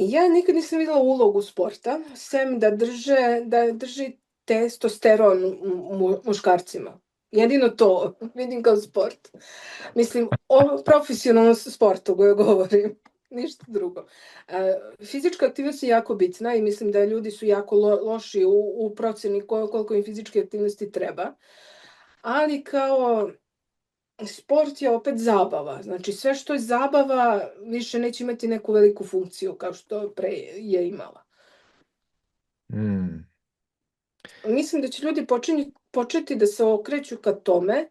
Ja nikad nisam videla ulogu sporta, sem da drži testosteron muškarcima. Jedino to vidim kao sport. Mislim, o profesionalnom sportu govorim, ništa drugo. Fizička aktivnost je jako bitna i mislim da ljudi su jako loši u proceni koliko im fizičke aktivnosti treba. Ali kao sport je opet zabava. Znači, sve što je zabava više neće imati neku veliku funkciju kao što pre je imala. Mm. Mislim da će ljudi početi da se okreću ka tome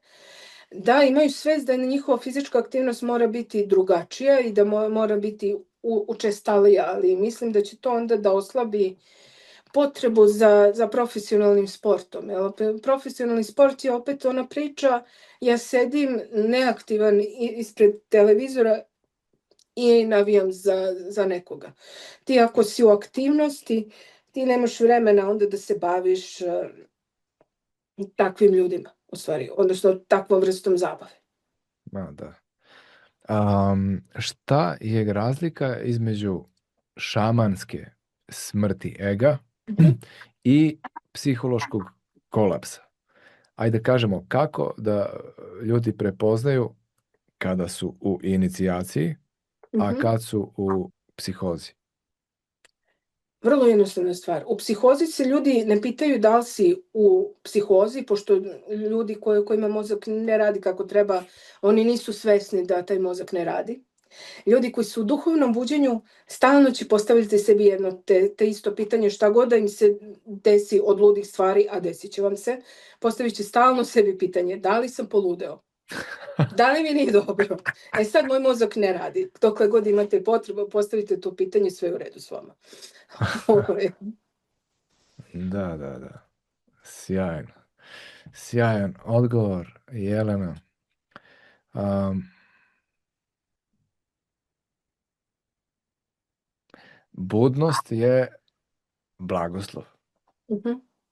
da imaju svest da njihova fizička aktivnost mora biti drugačija i da mora biti učestalija, ali mislim da će to onda da oslabi potrebu za profesionalnim sportom. Profesionalni sport je opet ona priča, ja sedim neaktivan ispred televizora i navijam za nekoga. Ti ako si u aktivnosti, ti nemaš vremena onda da se baviš takvim ljudima, u stvari, odnosno takvom vrstom zabave. Da. Šta je razlika između šamanske smrti ega i psihološkog kolapsa? Ajde kažemo kako da ljudi prepoznaju kada su u inicijaciji, a kad su u psihozi. Vrlo jednostavna stvar. U psihozi se ljudi ne pitaju da li si u psihozi, pošto ljudi kojima mozak ne radi kako treba, oni nisu svesni da taj mozak ne radi. Ljudi koji su u duhovnom buđenju stalno će postaviti sebi jedno te isto pitanje, šta god da im se desi od ludih stvari, a desit će vam se, postavit će stalno sebi pitanje, da li sam poludeo? Da li mi nije dobro? Sad moj mozak ne radi. Dokle god imate potrebu, postavite to pitanje, sve u redu s vama. Da. Sjajan odgovor, Jelena. Budnost je blagoslov.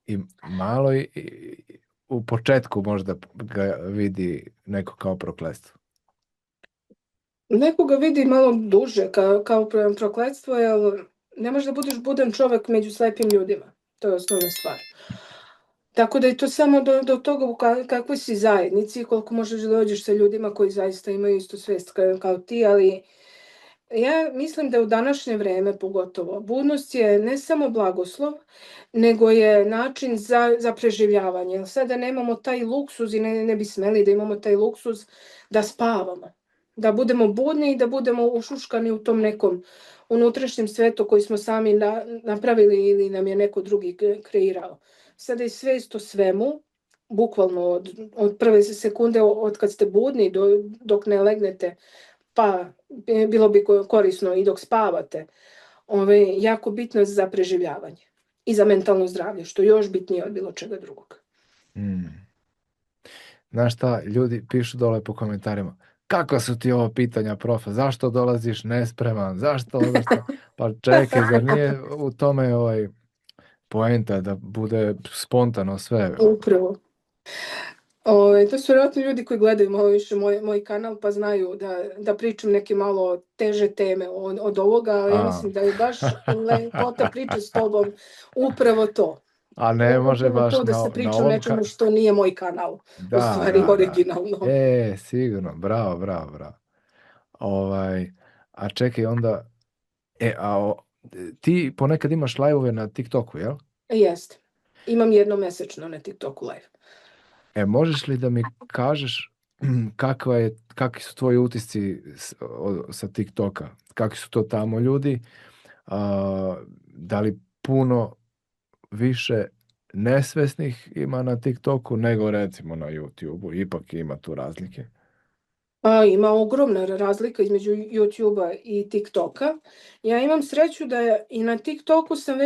I malo u početku možda ga vidi neko kao prokletstvo. Neko ga vidi malo duže kao prokletstvo, jer ne možeš da budeš budan čovek među slepim ljudima. To je osnovna stvar. Tako da je to samo do toga u kakvoj si zajednici, koliko možeš da dođeš sa ljudima koji zaista imaju istu svest kao ti, ali ja mislim da u današnje vreme pogotovo, budnost je ne samo blagoslov, nego je način za preživljavanje. Sada nemamo taj luksuz i ne bi smeli da imamo taj luksuz da spavamo. Da budemo budni i da budemo ušuškani u tom nekom unutrašnjem svetu koji smo sami napravili ili nam je neko drugi kreirao. Sada je svest o svemu, bukvalno od prve sekunde od kad ste budni dok ne legnete, pa bilo bi korisno i dok spavate, jako bitno za preživljavanje i za mentalno zdravlje, što je još bitnije od bilo čega drugog. Znaš šta, ljudi pišu dole po komentarima, kakva su ti ovo pitanja, profa, zašto dolaziš nespreman, zašto? Pa čekaj, zar nije u tome poenta da bude spontano sve? Upravo. To su vjerojatno ljudi koji gledaju malo više moj kanal, pa znaju da pričam neke malo teže teme od ovoga, ali ja mislim da je baš lepota priča s tobom upravo to. A ne može baš to da se priča o nečemu što nije moj kanal, u stvari originalno. Sigurno, bravo. A čekaj onda, ti ponekad imaš live-ove na TikToku, jel? Jeste. Imam jednom mesečno na TikToku live. Možeš li da mi kažeš kakvi su tvoji utisci sa TikToka? Kakvi su to tamo ljudi? Da li puno više nesvesnih ima na TikToku nego recimo na YouTubeu? Ipak ima tu razlike. Ima ogromna razlika između YouTube-a i TikToka. Ja imam sreću da i na TikToku sam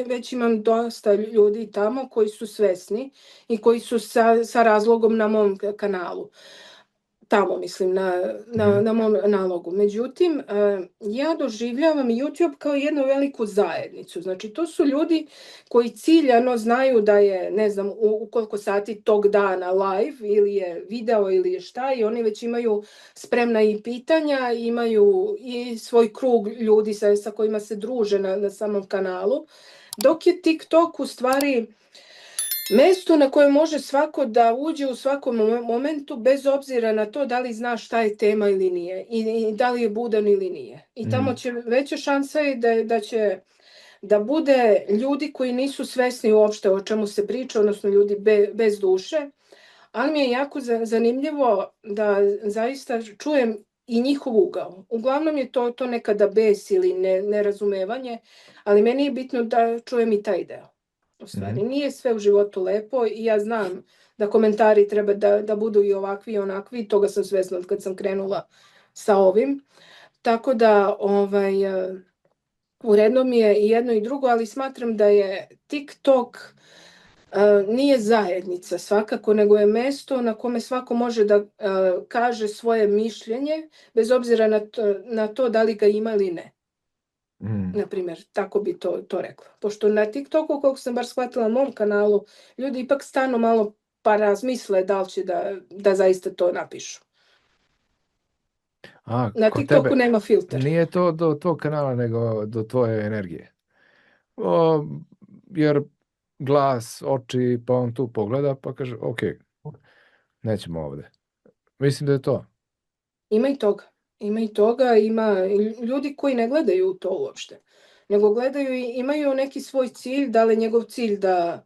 već imam dosta ljudi tamo koji su svesni i koji su sa razlogom na mom kanalu. tamo mislim na mom nalogu. Međutim, ja doživljavam YouTube kao jednu veliku zajednicu. Znači, to su ljudi koji ciljano znaju da je, ne znam, u koliko sati tog dana live ili je video ili je šta, i oni već imaju spremna i pitanja, imaju i svoj krug ljudi sa kojima se druže na samom kanalu. Dok je TikTok u stvari mesto na koje može svako da uđe u svakom momentu, bez obzira na to da li zna šta je tema ili nije, i da li je budan ili nije. I tamo će veća šansa je da će da bude ljudi koji nisu svesni uopšte o čemu se priča, odnosno ljudi bez duše, ali mi je jako zanimljivo da zaista čujem i njihov ugao. Uglavnom je to nekada bes ili nerazumevanje, ali meni je bitno da čujem i taj deo. U stvari, nije sve u životu lepo i ja znam da komentari treba da budu i ovakvi i onakvi, toga sam svesna od kad sam krenula sa ovim. Tako da, uredno mi je i jedno i drugo, ali smatram da je TikTok nije zajednica svakako, nego je mesto na kome svako može da kaže svoje mišljenje, bez obzira na to da li ga ima ili ne. Na primjer, tako bi to rekla. Pošto na TikToku, koliko sam bar shvatila na mom kanalu, ljudi ipak stanu malo pa razmisle da li će da zaista to napišu. Na Kod TikToku tebe nema filter. nije to do tvog kanala, nego do tvoje energije. Jer glas, oči, pa on tu pogleda, pa kaže, ok, nećemo ovde. Mislim da je to. Ima i toga. Ima ljudi koji ne gledaju to uopšte, nego gledaju i imaju neki svoj cilj, da li je njegov cilj da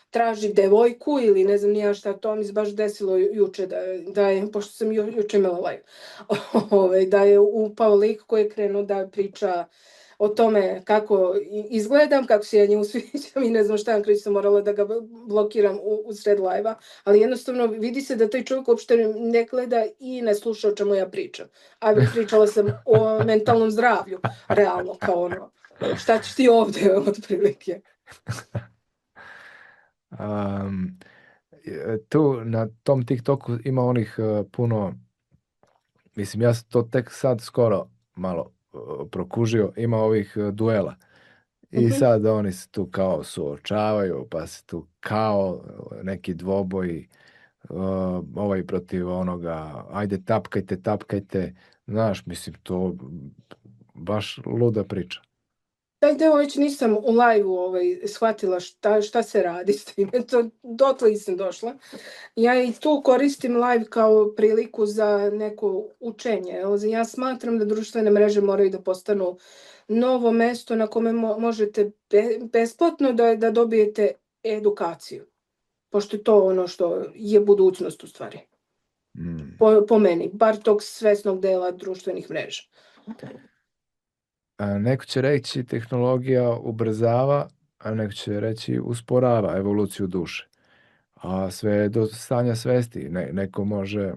traži devojku ili ne znam ni ja šta, to mi se baš desilo juče, da je, pošto sam juče imala live, da je upao lik koji je krenuo da priča o tome kako izgledam, kako se ja njemu sviđam i ne znam šta, kreći sam morala da ga blokiram u sred live-a, ali jednostavno vidi se da taj čovjek uopšte ne gleda i ne sluša o čemu ja pričam. A pričala sam o mentalnom zdravlju, realno, kao ono, šta ćeš ti ovde, otprilike. Tu na tom TikToku ima onih puno, mislim, ja sam to tek sad skoro malo prokužio, ima ovih duela. I sad oni se tu kao suočavaju, pa se tu kao neki dvoboji, ovaj protiv onoga, ajde tapkajte, znaš, mislim, to baš luda priča. Taj deo već nisam u live-u shvatila šta se radi s tim, dotle nisam došla. Ja i tu koristim live kao priliku za neko učenje. Ja smatram da društvene mreže moraju da postanu novo mesto na kome možete besplatno da dobijete edukaciju. Pošto je to ono što je budućnost u stvari. Po meni, bar tog svesnog dela društvenih mreža. Neko će reći tehnologija ubrzava, a neko će reći usporava evoluciju duše. A sve je do stanja svesti. Neko može,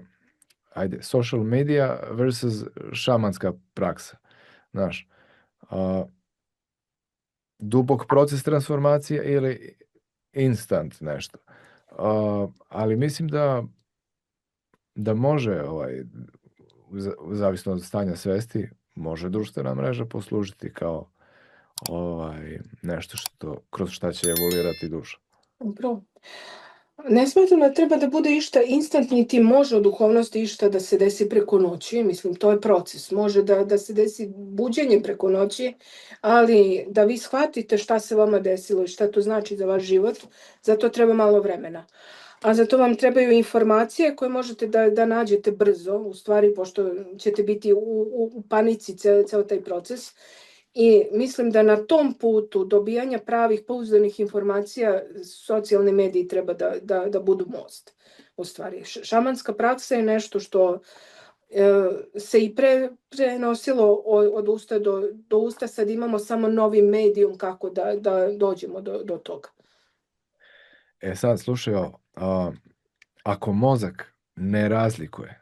ajde, social media versus šamanska praksa. Znaš, dubok proces transformacije ili instant nešto. Ali mislim da može, zavisno od stanja svesti, može društvena mreža poslužiti kao nešto kroz šta će evoluirati duša. Upravo. Ne smatram da treba da bude išta instant, niti može od duhovnosti išta da se desi preko noći. Mislim, to je proces. Može da se desi buđenje preko noći, ali da vi shvatite šta se vama desilo i šta to znači za vaš život, za to treba malo vremena. A za to vam trebaju informacije koje možete da nađete brzo, u stvari, pošto ćete biti u panici ceo taj proces. I mislim da na tom putu dobijanja pravih pouzdanih informacija socijalni mediji treba da budu most. U stvari, šamanska praksa je nešto što se i prenosilo od usta do usta, sad imamo samo novi medijum kako da dođemo do toga. Sad slušaj, ako mozak ne razlikuje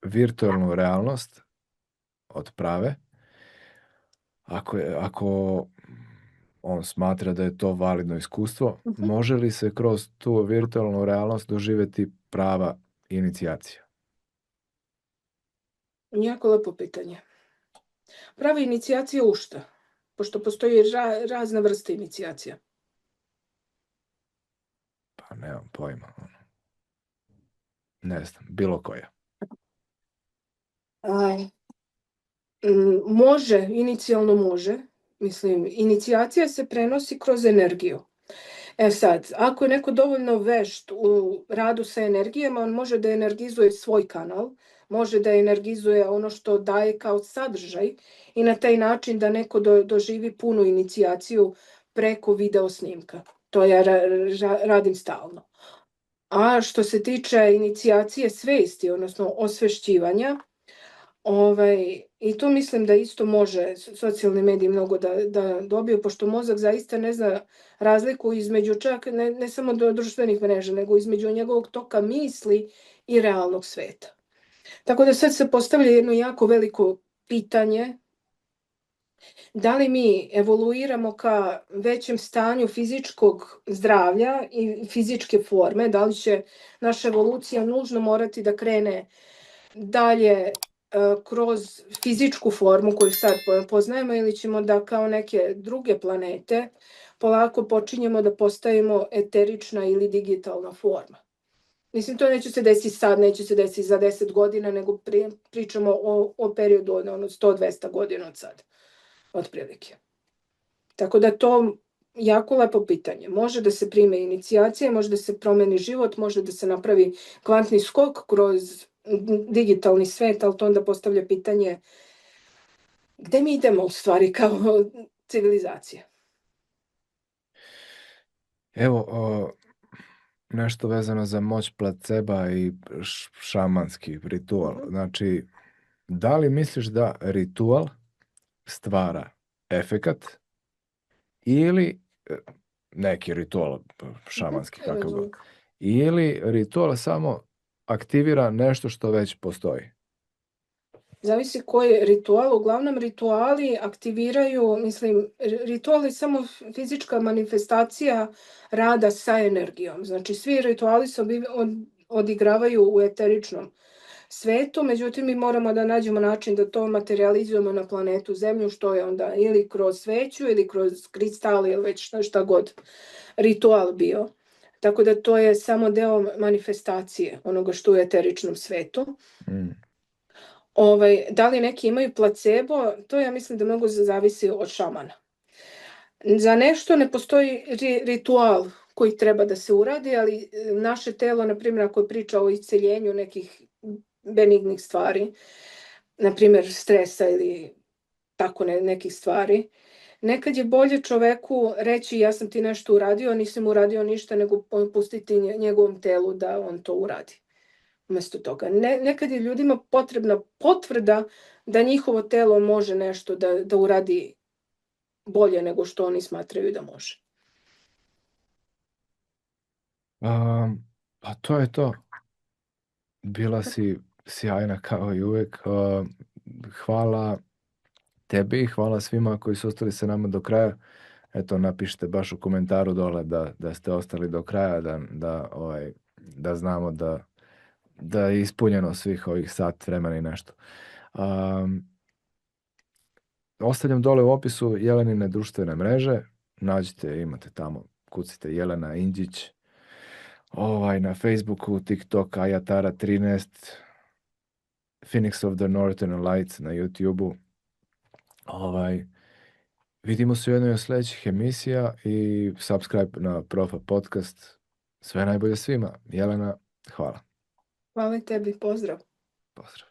virtualnu realnost od prave, ako on smatra da je to validno iskustvo, može li se kroz tu virtualnu realnost doživjeti prava inicijacija? Jako lepo pitanje. Prava inicijacija u šta? Pošto postoji razna vrsta inicijacija. Pa nemam pojma. Ne znam, bilo koja. Može, inicijalno može. Mislim, inicijacija se prenosi kroz energiju. Sad, ako je neko dovoljno vešt u radu sa energijama, on može da energizuje svoj kanal, može da energizuje ono što daje kao sadržaj i na taj način da neko doživi punu inicijaciju preko video snimka. To ja radim stalno. A što se tiče inicijacije svesti, odnosno osvešćivanja, i tu mislim da isto može socijalni mediji mnogo da dobiju, pošto mozak zaista ne zna razliku između čak ne samo društvenih mreža, nego između njegovog toka misli i realnog sveta. Tako da sad se postavlja jedno jako veliko pitanje, da li mi evoluiramo ka većem stanju fizičkog zdravlja i fizičke forme, da li će naša evolucija nužno morati da krene dalje kroz fizičku formu koju sad poznajemo ili ćemo da kao neke druge planete polako počinjemo da postajemo eterična ili digitalna forma. Mislim, to neće se desiti sad, neće se desiti za 10 godina, nego pričamo o periodu od 100-200 godina od sad, otprilike. Tako da to jako lepo pitanje. Može da se prime inicijacija, može da se promeni život, može da se napravi kvantni skok kroz digitalni svet, ali to onda postavlja pitanje gde mi idemo u stvari kao civilizacija. Evo, nešto vezano za moć placeba i šamanski ritual. Znači, da li misliš da ritual stvara efekat ili neki ritual šamanski kakav god, ili ritual samo aktivira nešto što već postoji? Zavisi koji je ritual. Uglavnom rituali aktiviraju, mislim, ritual je samo fizička manifestacija rada sa energijom. Znači, svi rituali se odigravaju u eteričnom svetu, međutim, mi moramo da nađemo način da to materializujemo na planetu Zemlju, što je onda ili kroz sveću, ili kroz kristal, ili već šta god ritual bio. Tako da to je samo deo manifestacije onoga što je u eteričnom svetu. Da li neki imaju placebo, to ja mislim da mnogo zavisi od šamana. Za nešto ne postoji ritual koji treba da se uradi, ali naše telo, na primjer, ako priča o isceljenju nekih benignih stvari, na primjer stresa ili tako nekih stvari, nekad je bolje čoveku reći ja sam ti nešto uradio, a nisam uradio ništa, nego pustiti njegovom telu da on to uradi. Umesto toga. Nekad je ljudima potrebna potvrda da njihovo telo može nešto da uradi bolje nego što oni smatraju da može. Pa to je to. Bila si sjajna kao i uvek. Hvala tebi i hvala svima koji su ostali sa nama do kraja. Eto, napišite baš u komentaru dole da ste ostali do kraja, da znamo da je ispunjeno svih ovih sat vremena i nešto. Ostavljam dole u opisu Jelenine društvene mreže. Nađite, imate tamo, kucite Jelena Indžić. Na Facebooku, TikTok, Ajatara 13, Phoenix of the Northern Lights na YouTubeu. Vidimo se u jednoj od sljedećih emisija i subscribe na Profa podcast. Sve najbolje svima. Jelena, hvala. Hvala tebi, pozdrav. Pozdrav.